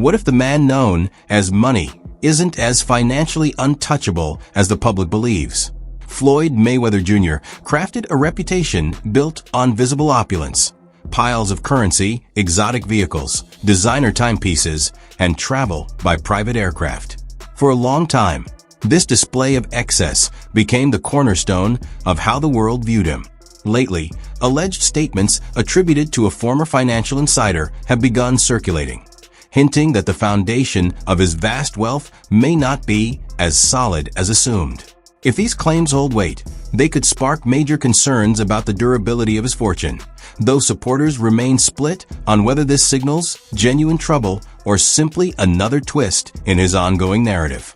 What if the man known as Money isn't as financially untouchable as the public believes? Floyd Mayweather Jr. crafted a reputation built on visible opulence, piles of currency, exotic vehicles, designer timepieces, and travel by private aircraft. For a long time, this display of excess became the cornerstone of how the world viewed him. Lately, alleged statements attributed to a former financial insider have begun circulating, hinting that the foundation of his vast wealth may not be as solid as assumed. If these claims hold weight, they could spark major concerns about the durability of his fortune, though supporters remain split on whether this signals genuine trouble or simply another twist in his ongoing narrative.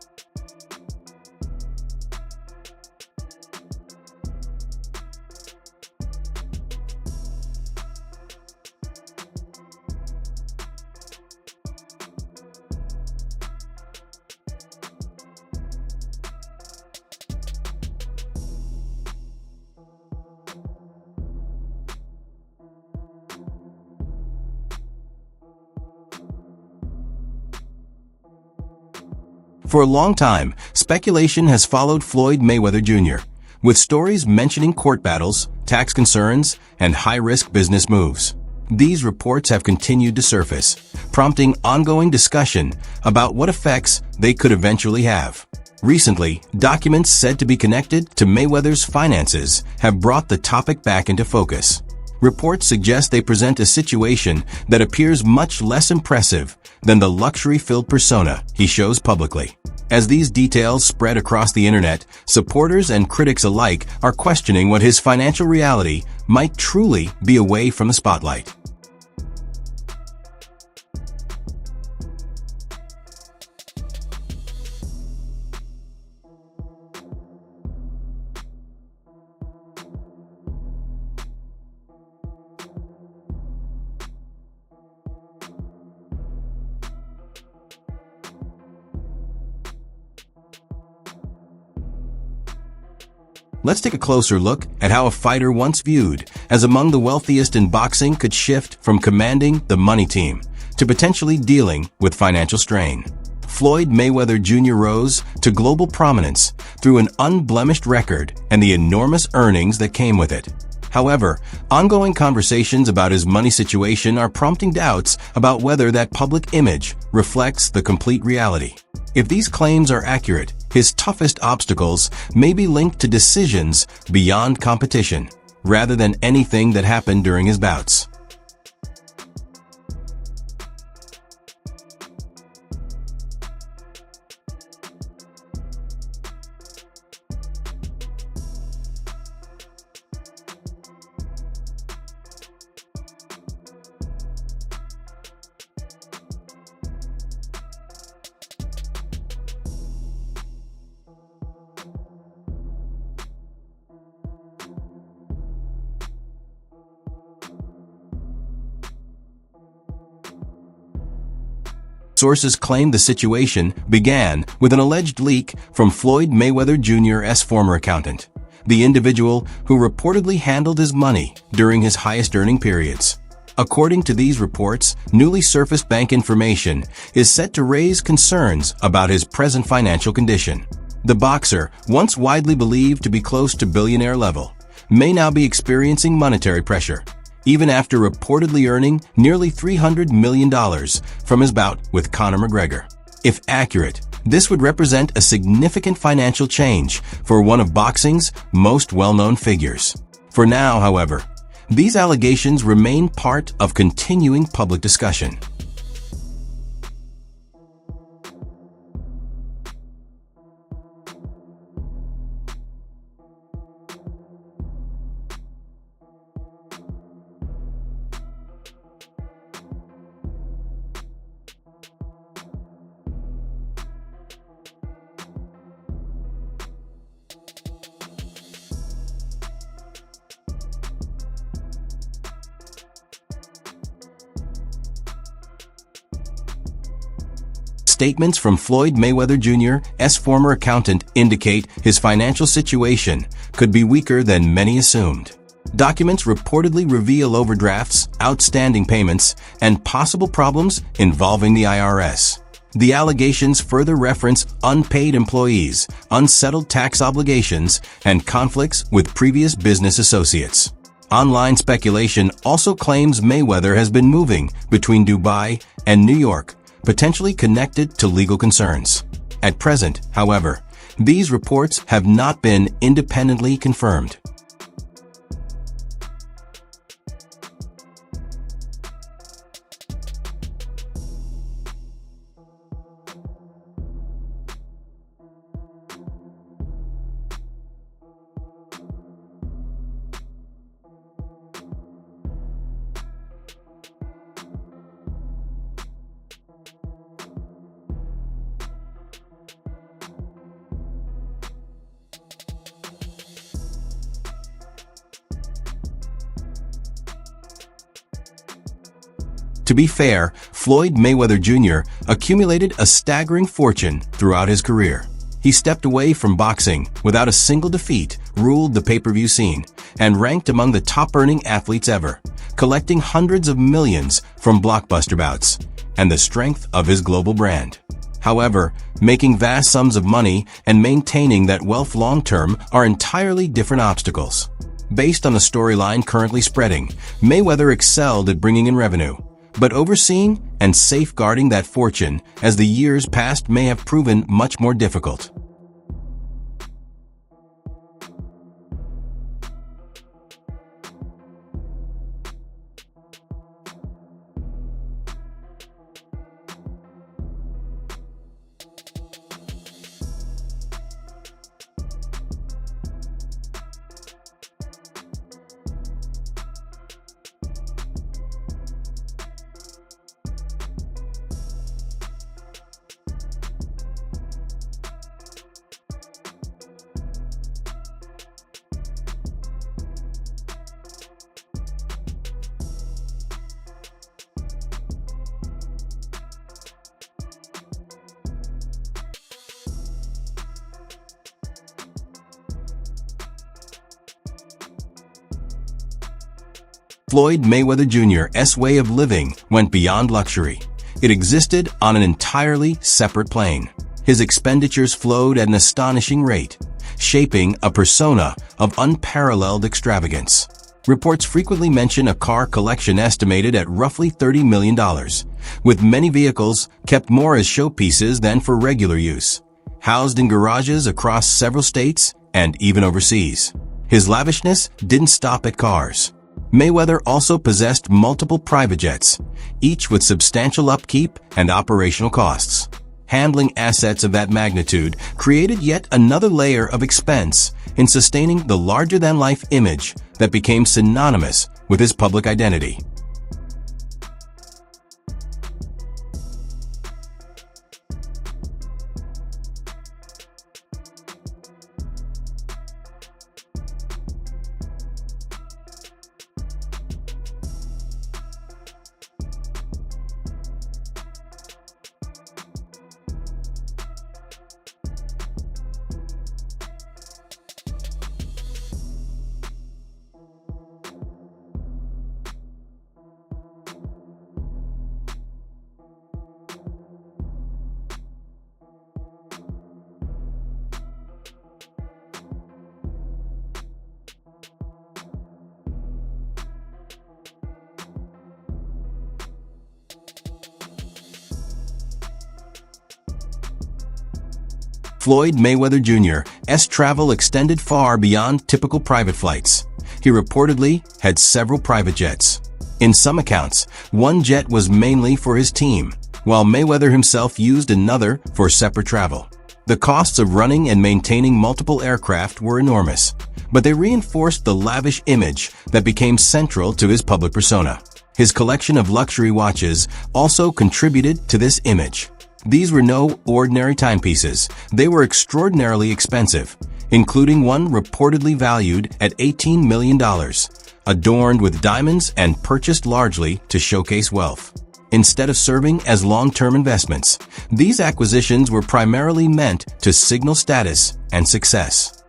For a long time, speculation has followed Floyd Mayweather Jr., with stories mentioning court battles, tax concerns, and high-risk business moves. These reports have continued to surface, prompting ongoing discussion about what effects they could eventually have. Recently, documents said to be connected to Mayweather's finances have brought the topic back into focus. Reports suggest they present a situation that appears much less impressive than the luxury-filled persona he shows publicly. As these details spread across the internet, supporters and critics alike are questioning what his financial reality might truly be away from the spotlight. Let's take a closer look at how a fighter once viewed as among the wealthiest in boxing could shift from commanding the money team to potentially dealing with financial strain. Floyd Mayweather Jr. rose to global prominence through an unblemished record and the enormous earnings that came with it. However, ongoing conversations about his money situation are prompting doubts about whether that public image reflects the complete reality. If these claims are accurate, his toughest obstacles may be linked to decisions beyond competition, rather than anything that happened during his bouts. Sources claim the situation began with an alleged leak from Floyd Mayweather Jr.'s former accountant, the individual who reportedly handled his money during his highest-earning periods. According to these reports, newly surfaced bank information is set to raise concerns about his present financial condition. The boxer, once widely believed to be close to billionaire level, may now be experiencing monetary pressure, even after reportedly earning nearly $300 million from his bout with Conor McGregor. If accurate, this would represent a significant financial change for one of boxing's most well-known figures. For now, however, these allegations remain part of continuing public discussion. Statements from Floyd Mayweather Jr.'s former accountant indicate his financial situation could be weaker than many assumed. Documents reportedly reveal overdrafts, outstanding payments, and possible problems involving the IRS. The allegations further reference unpaid employees, unsettled tax obligations, and conflicts with previous business associates. Online speculation also claims Mayweather has been moving between Dubai and New York, potentially connected to legal concerns. At present, however, these reports have not been independently confirmed. To be fair, Floyd Mayweather Jr. accumulated a staggering fortune throughout his career. He stepped away from boxing without a single defeat, ruled the pay-per-view scene, and ranked among the top-earning athletes ever, collecting hundreds of millions from blockbuster bouts and the strength of his global brand. However, making vast sums of money and maintaining that wealth long-term are entirely different obstacles. Based on the storyline currently spreading, Mayweather excelled at bringing in revenue, but overseeing and safeguarding that fortune as the years passed may have proven much more difficult. Floyd Mayweather Jr.'s way of living went beyond luxury. It existed on an entirely separate plane. His expenditures flowed at an astonishing rate, shaping a persona of unparalleled extravagance. Reports frequently mention a car collection estimated at roughly $30 million, with many vehicles kept more as showpieces than for regular use, housed in garages across several states and even overseas. His lavishness didn't stop at cars. Mayweather also possessed multiple private jets, each with substantial upkeep and operational costs. Handling assets of that magnitude created yet another layer of expense in sustaining the larger-than-life image that became synonymous with his public identity. Floyd Mayweather Jr.'s travel extended far beyond typical private flights. He reportedly had several private jets. In some accounts, one jet was mainly for his team, while Mayweather himself used another for separate travel. The costs of running and maintaining multiple aircraft were enormous, but they reinforced the lavish image that became central to his public persona. His collection of luxury watches also contributed to this image. These were no ordinary timepieces. They were extraordinarily expensive, including one reportedly valued at $18 million, adorned with diamonds and purchased largely to showcase wealth. Instead of serving as long-term investments, these acquisitions were primarily meant to signal status and success.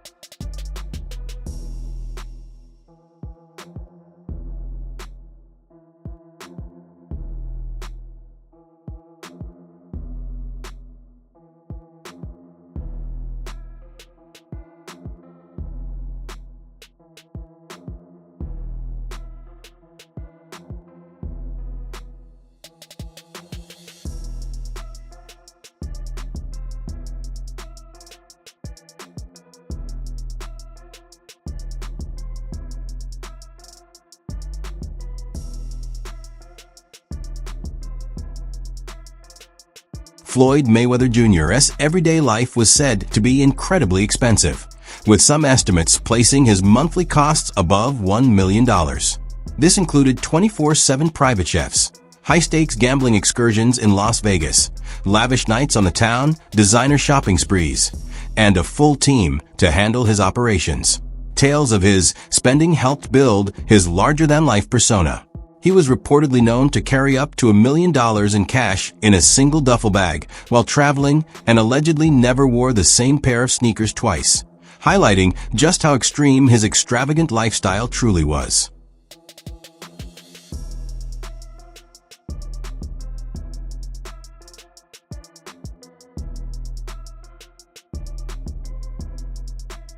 Floyd Mayweather Jr.'s everyday life was said to be incredibly expensive, with some estimates placing his monthly costs above $1 million. This included 24/7 private chefs, high-stakes gambling excursions in Las Vegas, lavish nights on the town, designer shopping sprees, and a full team to handle his operations. Tales of his spending helped build his larger-than-life persona. He was reportedly known to carry up to $1 million in cash in a single duffel bag while traveling and allegedly never wore the same pair of sneakers twice, highlighting just how extreme his extravagant lifestyle truly was.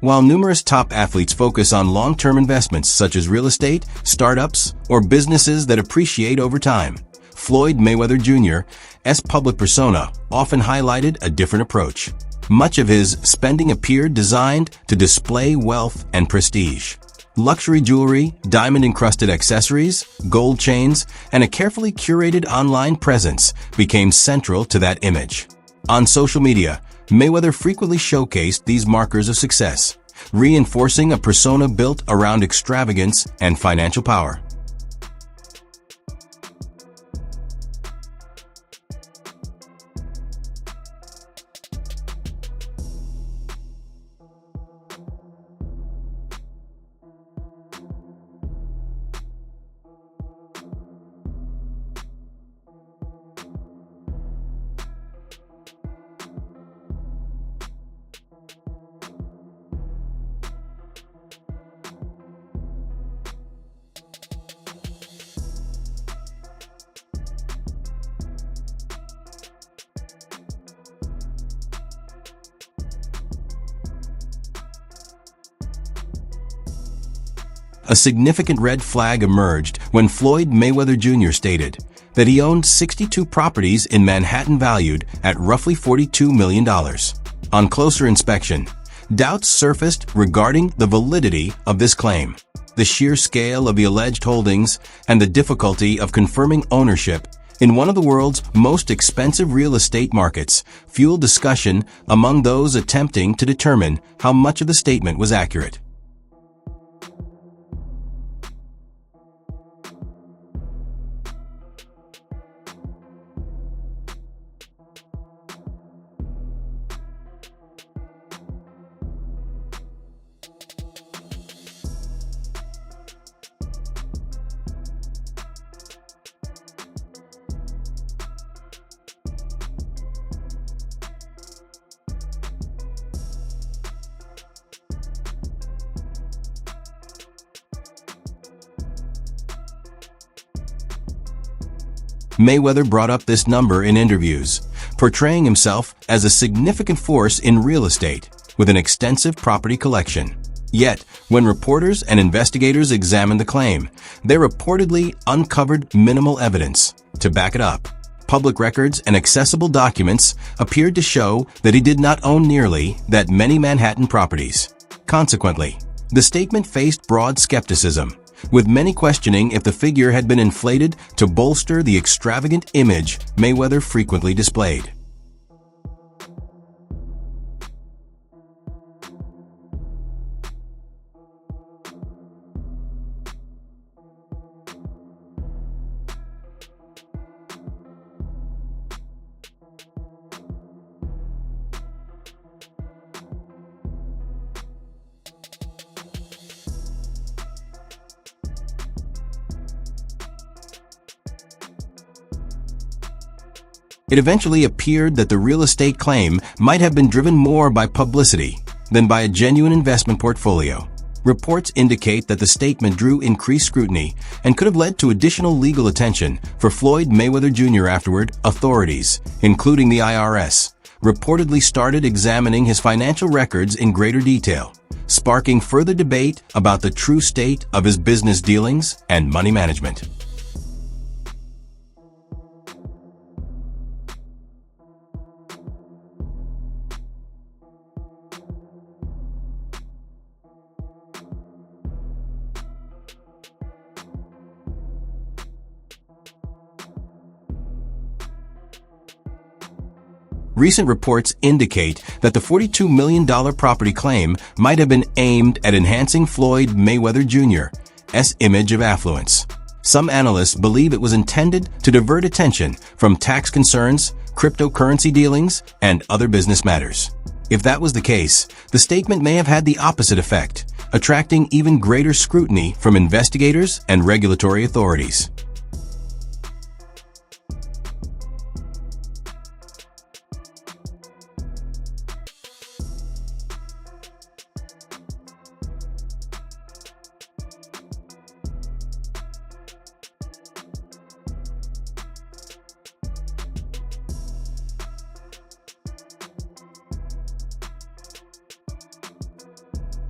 While numerous top athletes focus on long-term investments such as real estate, startups, or businesses that appreciate over time, Floyd Mayweather Jr.'s public persona often highlighted a different approach. Much of his spending appeared designed to display wealth and prestige. Luxury jewelry, diamond-encrusted accessories, gold chains, and a carefully curated online presence became central to that image. On social media, Mayweather frequently showcased these markers of success, reinforcing a persona built around extravagance and financial power. A significant red flag emerged when Floyd Mayweather Jr. stated that he owned 62 properties in Manhattan valued at roughly $42 million. On closer inspection, doubts surfaced regarding the validity of this claim. The sheer scale of the alleged holdings and the difficulty of confirming ownership in one of the world's most expensive real estate markets fueled discussion among those attempting to determine how much of the statement was accurate. Mayweather brought up this number in interviews, portraying himself as a significant force in real estate with an extensive property collection. Yet, when reporters and investigators examined the claim, they reportedly uncovered minimal evidence to back it up. Public records and accessible documents appeared to show that he did not own nearly that many Manhattan properties. Consequently, the statement faced broad skepticism, with many questioning if the figure had been inflated to bolster the extravagant image Mayweather frequently displayed. It eventually appeared that the real estate claim might have been driven more by publicity than by a genuine investment portfolio. Reports indicate that the statement drew increased scrutiny and could have led to additional legal attention for Floyd Mayweather Jr. Afterward, authorities, including the IRS, reportedly started examining his financial records in greater detail, sparking further debate about the true state of his business dealings and money management. Recent reports indicate that the $42 million property claim might have been aimed at enhancing Floyd Mayweather Jr.'s image of affluence. Some analysts believe it was intended to divert attention from tax concerns, cryptocurrency dealings, and other business matters. If that was the case, the statement may have had the opposite effect, attracting even greater scrutiny from investigators and regulatory authorities.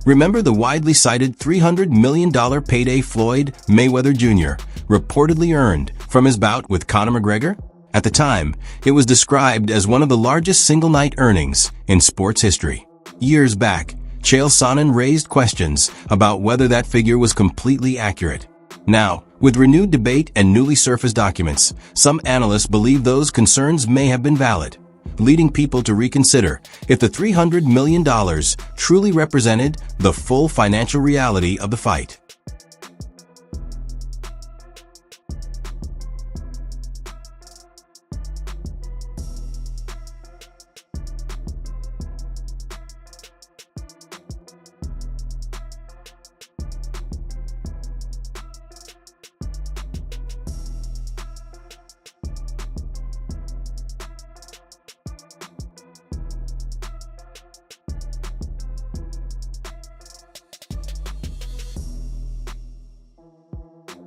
Remember the widely cited $300 million payday Floyd Mayweather Jr. reportedly earned from his bout with Conor McGregor? At the time, it was described as one of the largest single-night earnings in sports history. Years back, Chael Sonnen raised questions about whether that figure was completely accurate. Now, with renewed debate and newly surfaced documents, some analysts believe those concerns may have been valid, leading people to reconsider if the $300 million truly represented the full financial reality of the fight.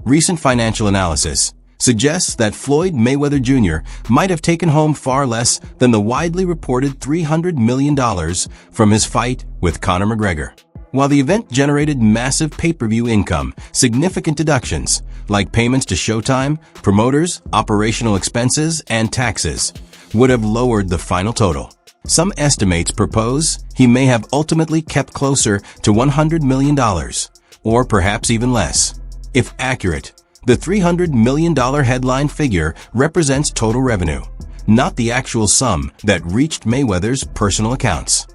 Recent financial analysis suggests that Floyd Mayweather Jr. might have taken home far less than the widely reported $300 million from his fight with Conor McGregor. While the event generated massive pay-per-view income, significant deductions, like payments to Showtime, promoters, operational expenses, and taxes, would have lowered the final total. Some estimates propose he may have ultimately kept closer to $100 million, or perhaps even less. If accurate, the $300 million headline figure represents total revenue, not the actual sum that reached Mayweather's personal accounts.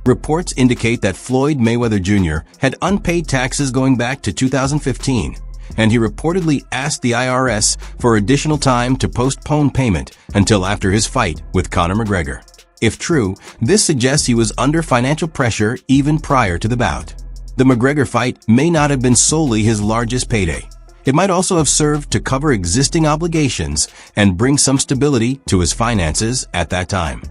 Reports indicate that Floyd Mayweather Jr. had unpaid taxes going back to 2015, and he reportedly asked the IRS for additional time to postpone payment until after his fight with Conor McGregor. If true, this suggests he was under financial pressure even prior to the bout. The McGregor fight may not have been solely his largest payday. It might also have served to cover existing obligations and bring some stability to his finances at that time.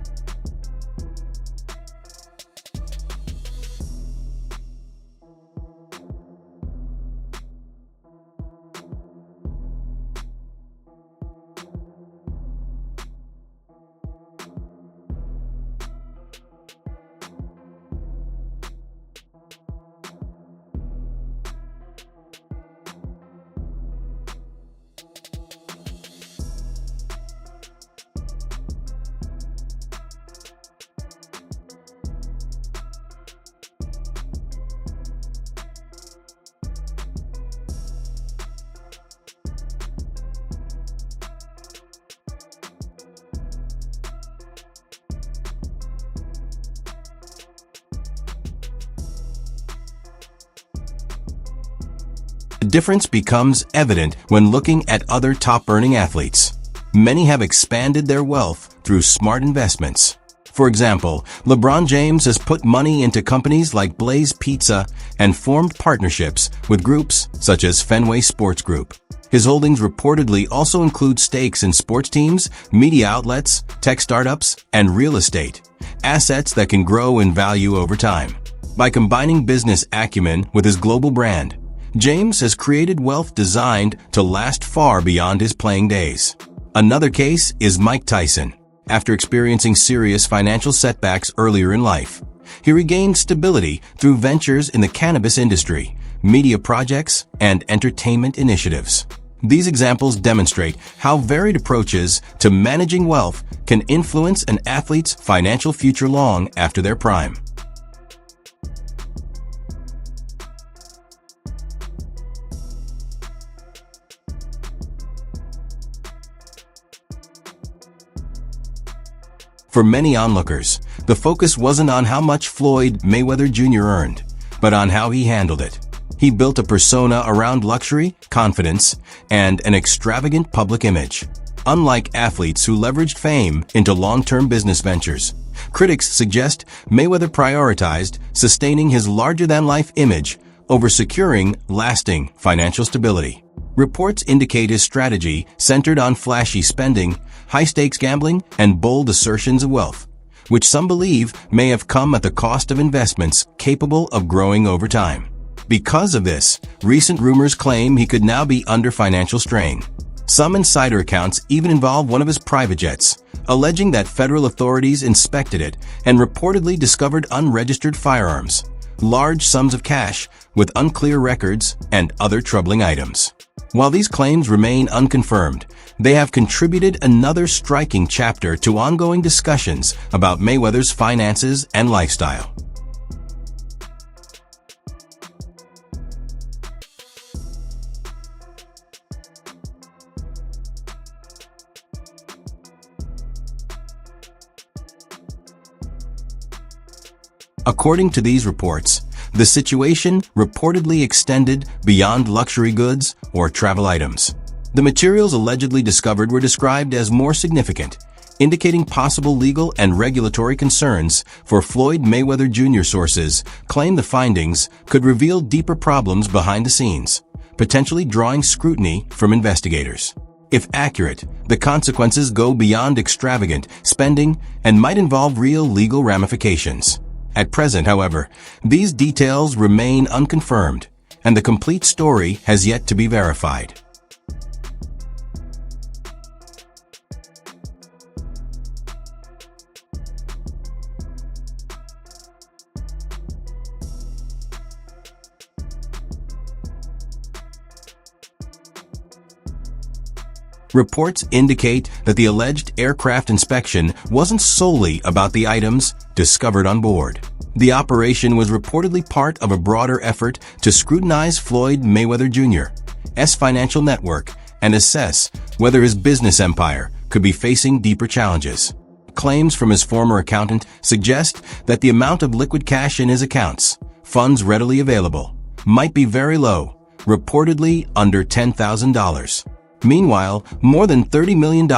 The difference becomes evident when looking at other top-earning athletes. Many have expanded their wealth through smart investments. For example, LeBron James has put money into companies like Blaze Pizza and formed partnerships with groups such as Fenway Sports Group. His holdings reportedly also include stakes in sports teams, media outlets, tech startups, and real estate, assets that can grow in value over time. By combining business acumen with his global brand, James has created wealth designed to last far beyond his playing days. Another case is Mike Tyson. After experiencing serious financial setbacks earlier in life, he regained stability through ventures in the cannabis industry, media projects, and entertainment initiatives. These examples demonstrate how varied approaches to managing wealth can influence an athlete's financial future long after their prime. For many onlookers, the focus wasn't on how much Floyd Mayweather Jr. earned, but on how he handled it. He built a persona around luxury, confidence, and an extravagant public image. Unlike athletes who leveraged fame into long-term business ventures, critics suggest Mayweather prioritized sustaining his larger-than-life image over securing lasting financial stability. Reports indicate his strategy centered on flashy spending, high-stakes gambling, and bold assertions of wealth, which some believe may have come at the cost of investments capable of growing over time. Because of this, recent rumors claim he could now be under financial strain. Some insider accounts even involve one of his private jets, alleging that federal authorities inspected it and reportedly discovered unregistered firearms, large sums of cash with unclear records, and other troubling items. While these claims remain unconfirmed, they have contributed another striking chapter to ongoing discussions about Mayweather's finances and lifestyle. According to these reports, the situation reportedly extended beyond luxury goods or travel items. The materials allegedly discovered were described as more significant, indicating possible legal and regulatory concerns for Floyd Mayweather Jr. Sources claim the findings could reveal deeper problems behind the scenes, potentially drawing scrutiny from investigators. If accurate, the consequences go beyond extravagant spending and might involve real legal ramifications. At present, however, these details remain unconfirmed, and the complete story has yet to be verified. Reports indicate that the alleged aircraft inspection wasn't solely about the items discovered on board. The operation was reportedly part of a broader effort to scrutinize Floyd Mayweather Jr.'s financial network and assess whether his business empire could be facing deeper challenges. Claims from his former accountant suggest that the amount of liquid cash in his accounts, funds readily available, might be very low, reportedly under $10,000. Meanwhile, more than $30 million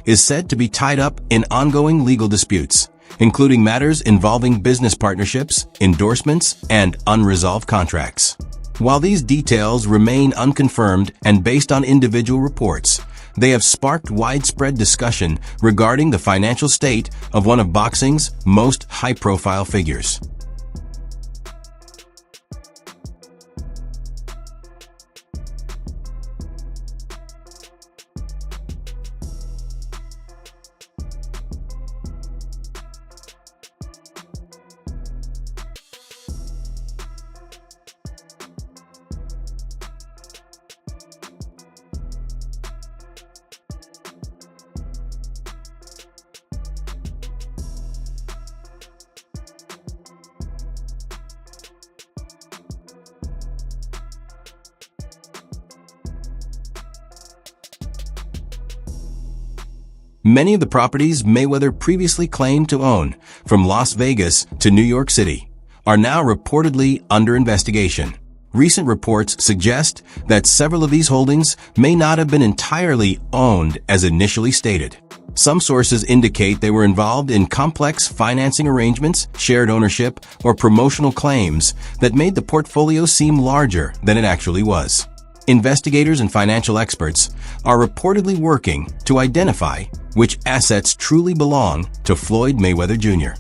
is said to be tied up in ongoing legal disputes, including matters involving business partnerships, endorsements, and unresolved contracts. While these details remain unconfirmed and based on individual reports, they have sparked widespread discussion regarding the financial state of one of boxing's most high-profile figures. Many of the properties Mayweather previously claimed to own, from Las Vegas to New York City, are now reportedly under investigation. Recent reports suggest that several of these holdings may not have been entirely owned as initially stated. Some sources indicate they were involved in complex financing arrangements, shared ownership, or promotional claims that made the portfolio seem larger than it actually was. Investigators and financial experts are reportedly working to identify which assets truly belong to Floyd Mayweather Jr.